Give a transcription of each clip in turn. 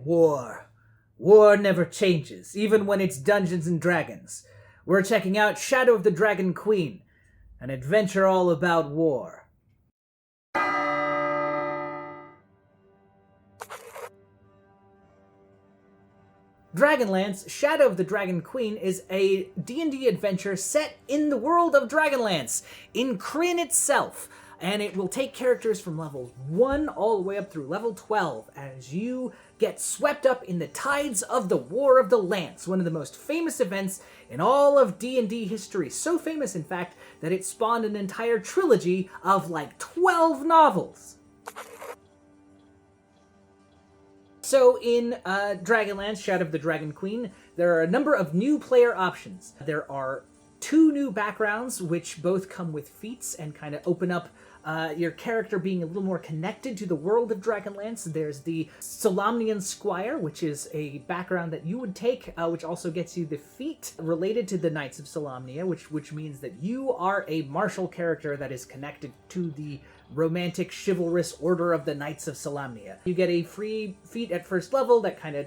War. War never changes, even when it's Dungeons and Dragons. We're checking out Shadow of the Dragon Queen, an adventure all about war. Dragonlance, Shadow of the Dragon Queen is a D&D adventure set in the world of Dragonlance, in Krynn itself. And it will take characters from level 1 all the way up through level 12 as you get swept up in the tides of the War of the Lance, one of the most famous events in all of D&D history. So famous, in fact, that it spawned an entire trilogy of like 12 novels. So in Dragonlance, Shadow of the Dragon Queen, there are a number of new player options. There are 2 new backgrounds, which both come with feats and kind of open up your character being a little more connected to the world of Dragonlance. There's the Solamnian Squire, which is a background that you would take, which also gets you the feat related to the Knights of Solamnia, which means that you are a martial character that is connected to the romantic, chivalrous order of the Knights of Solamnia. You get a free feat at first level that kind of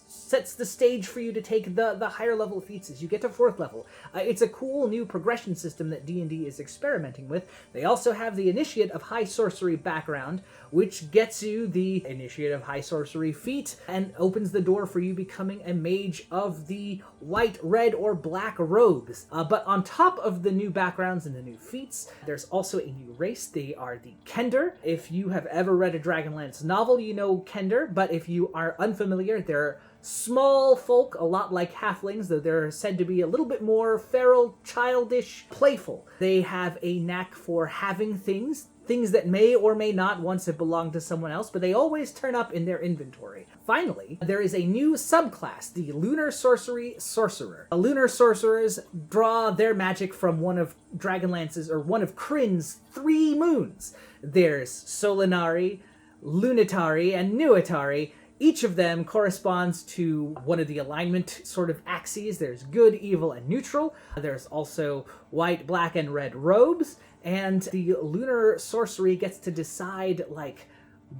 sets the stage for you to take the higher level feats as you get to 4th level. It's a cool new progression system that D&D is experimenting with. They also have the Initiate of High Sorcery background, which gets you the Initiate of High Sorcery feat and opens the door for you becoming a mage of the white, red, or black robes. But on top of the new backgrounds and the new feats, there's also a new race. They are the Kender. If you have ever read a Dragonlance novel, you know Kender, but if you are unfamiliar, they're small folk, a lot like halflings, though they're said to be a little bit more feral, childish, playful. They have a knack for having things that may or may not once have belonged to someone else, but they always turn up in their inventory. Finally, there is a new subclass, the Lunar Sorcery Sorcerer. Lunar Sorcerers draw their magic from one of Dragonlance's, or one of Krynn's 3 moons. There's Solinari, Lunitari, and Nuitari. Each of them corresponds to one of the alignment sort of axes. There's good, evil, and neutral. There's also white, black, and red robes. And the lunar sorcery gets to decide, like,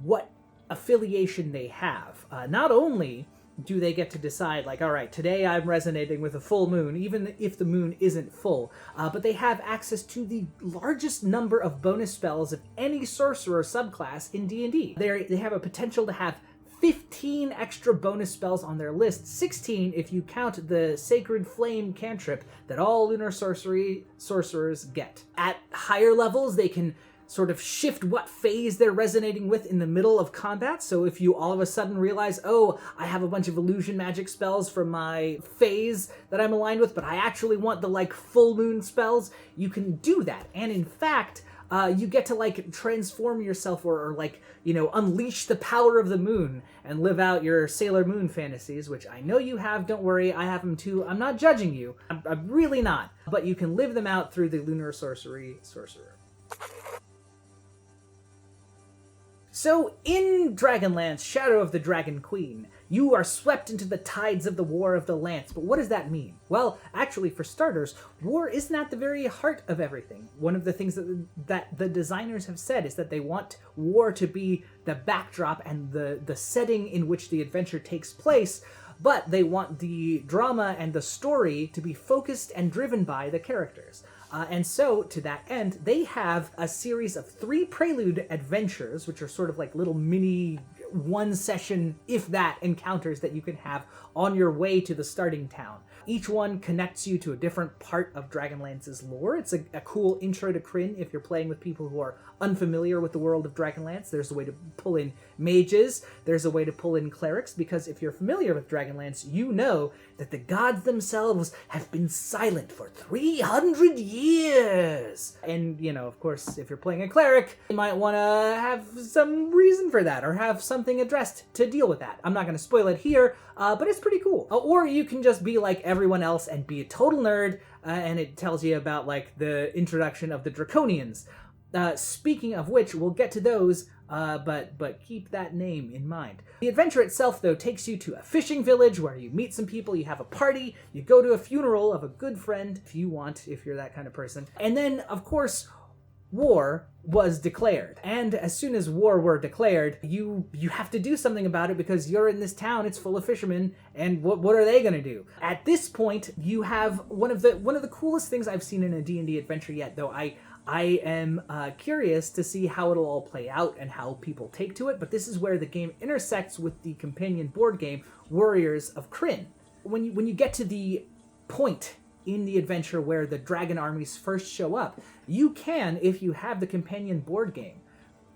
what affiliation they have. Not only do they get to decide, like, all right, today I'm resonating with a full moon, even if the moon isn't full, but they have access to the largest number of bonus spells of any sorcerer subclass in D&D. They have a potential to have 15 extra bonus spells on their list, 16 if you count the Sacred Flame cantrip that all Lunar Sorcery sorcerers get. At higher levels, they can sort of shift what phase they're resonating with in the middle of combat. So if you all of a sudden realize, oh, I have a bunch of illusion magic spells from my phase that I'm aligned with, but I actually want the, like, full moon spells, you can do that. And in fact, you get to, like, transform yourself or like, you know, unleash the power of the moon and live out your Sailor Moon fantasies, which I know you have. Don't worry, I have them too. I'm not judging you. I'm really not. But you can live them out through the Lunar Sorcery Sorcerer. So, in Dragonlance, Shadow of the Dragon Queen, you are swept into the tides of the War of the Lance. But what does that mean? Well, actually, for starters, war isn't at the very heart of everything. One of the things that the designers have said is that they want war to be the backdrop and the setting in which the adventure takes place, but they want the drama and the story to be focused and driven by the characters. And so, to that end, they have a series of 3 prelude adventures, which are sort of like little mini one-session, if that, encounters that you can have on your way to the starting town. Each one connects you to a different part of Dragonlance's lore. It's a cool intro to Krynn if you're playing with people who are unfamiliar with the world of Dragonlance. There's a way to pull in mages. There's a way to pull in clerics, because if you're familiar with Dragonlance, you know that the gods themselves have been silent for 300 years. And, you know, of course, if you're playing a cleric, you might want to have some reason for that or have something addressed to deal with that. I'm not going to spoil it here, but it's pretty cool. Or you can just be like everyone else and be a total nerd, and it tells you about, like, the introduction of the Draconians. Speaking of which, we'll get to those, but keep that name in mind. The adventure itself, though, takes you to a fishing village where you meet some people, you have a party, you go to a funeral of a good friend, if you want, if you're that kind of person. And then, of course, war was declared. And as soon as war were declared, you have to do something about it because you're in this town, it's full of fishermen, and what are they gonna do? At this point, you have one of the coolest things I've seen in a D&D adventure yet, though I am curious to see how it'll all play out and how people take to it, but this is where the game intersects with the companion board game, Warriors of Krynn. When you get to the point in the adventure where the dragon armies first show up, you can, if you have the companion board game,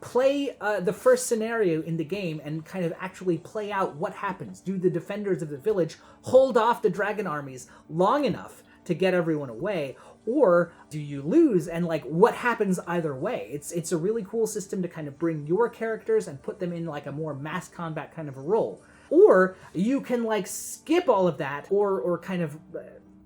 play the first scenario in the game and kind of actually play out what happens. Do the defenders of the village hold off the dragon armies long enough to get everyone away, or do you lose, and like what happens either way? It's a really cool system to kind of bring your characters and put them in like a more mass combat kind of a role. Or you can like skip all of that or kind of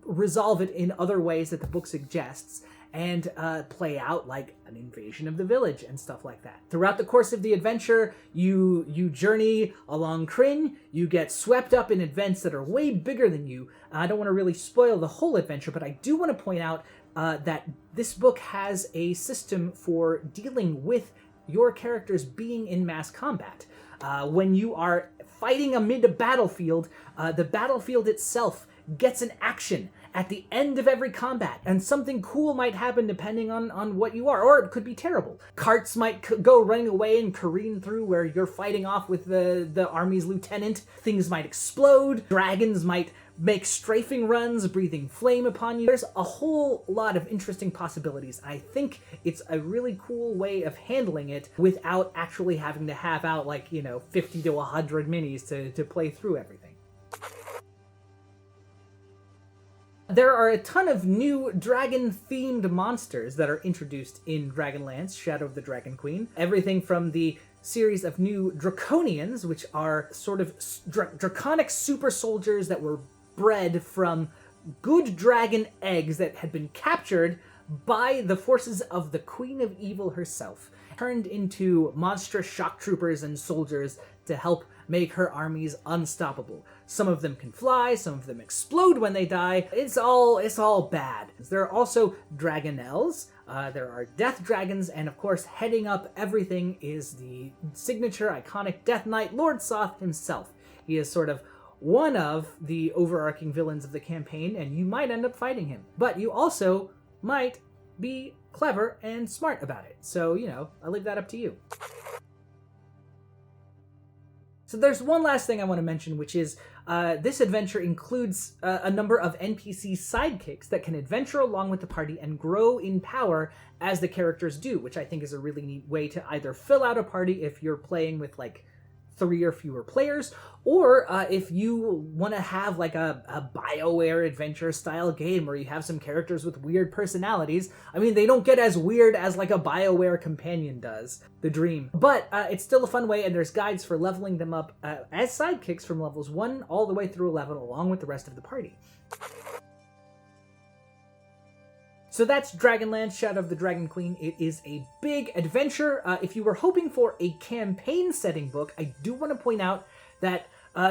resolve it in other ways that the book suggests and play out like an invasion of the village and stuff like that. Throughout the course of the adventure, you journey along Krynn, you get swept up in events that are way bigger than you. I don't want to really spoil the whole adventure, but I do want to point out that this book has a system for dealing with your characters being in mass combat. When you are fighting amid a battlefield, the battlefield itself gets an action at the end of every combat, and something cool might happen depending on what you are, or it could be terrible. Carts might go running away and careen through where you're fighting off with the army's lieutenant. Things might explode. Dragons might make strafing runs, breathing flame upon you. There's a whole lot of interesting possibilities. I think it's a really cool way of handling it without actually having to have out 50 to 100 minis to play through everything. There are a ton of new dragon-themed monsters that are introduced in Dragonlance, Shadow of the Dragon Queen. Everything from the series of new Draconians, which are sort of draconic super soldiers that were bred from good dragon eggs that had been captured by the forces of the Queen of Evil herself, turned into monstrous shock troopers and soldiers to help make her armies unstoppable. Some of them can fly, some of them explode when they die. It's all bad. There are also dragonelles, there are death dragons, and of course, heading up everything is the signature iconic Death Knight, Lord Soth himself. He is sort of one of the overarching villains of the campaign, and you might end up fighting him. But you also might be clever and smart about it. So, I leave that up to you. So there's one last thing I want to mention, which is this adventure includes a number of NPC sidekicks that can adventure along with the party and grow in power as the characters do, which I think is a really neat way to either fill out a party if you're playing with 3 or fewer players, or if you want to have a BioWare adventure style game where you have some characters with weird personalities. I mean, they don't get as weird as a BioWare companion does, the dream. But it's still a fun way, and there's guides for leveling them up as sidekicks from levels 1 all the way through 11 along with the rest of the party. So that's Dragonlance, Shadow of the Dragon Queen. It is a big adventure. If you were hoping for a campaign setting book, I do want to point out that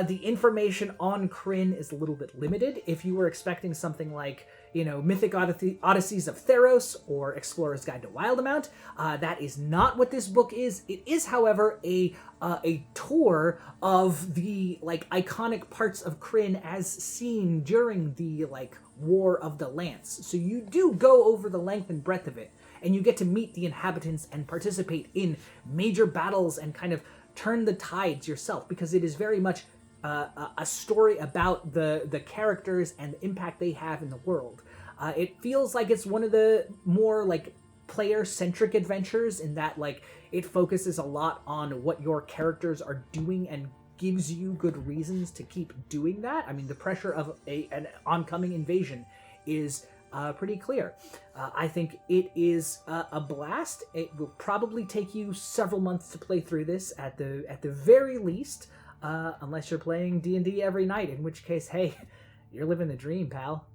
the information on Krynn is a little bit limited. If you were expecting something like, Mythic Odysseys of Theros or Explorer's Guide to Wildemount, that is not what this book is. It is, however, a tour of the iconic parts of Krynn as seen during the War of the Lance. So you do go over the length and breadth of it, and you get to meet the inhabitants and participate in major battles and kind of turn the tides yourself, because it is very much a story about the characters and the impact they have in the world. It feels like it's one of the more player-centric adventures in that it focuses a lot on what your characters are doing and gives you good reasons to keep doing that. I mean, the pressure of an oncoming invasion is pretty clear. I think it is a blast. It will probably take you several months to play through this at the very least, unless you're playing D&D every night, in which case, hey, you're living the dream, pal.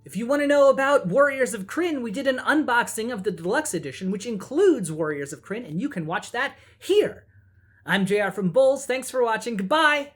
If you want to know about Warriors of Krynn, we did an unboxing of the deluxe edition, which includes Warriors of Krynn, and you can watch that here. I'm JR from Bulls. Thanks for watching. Goodbye!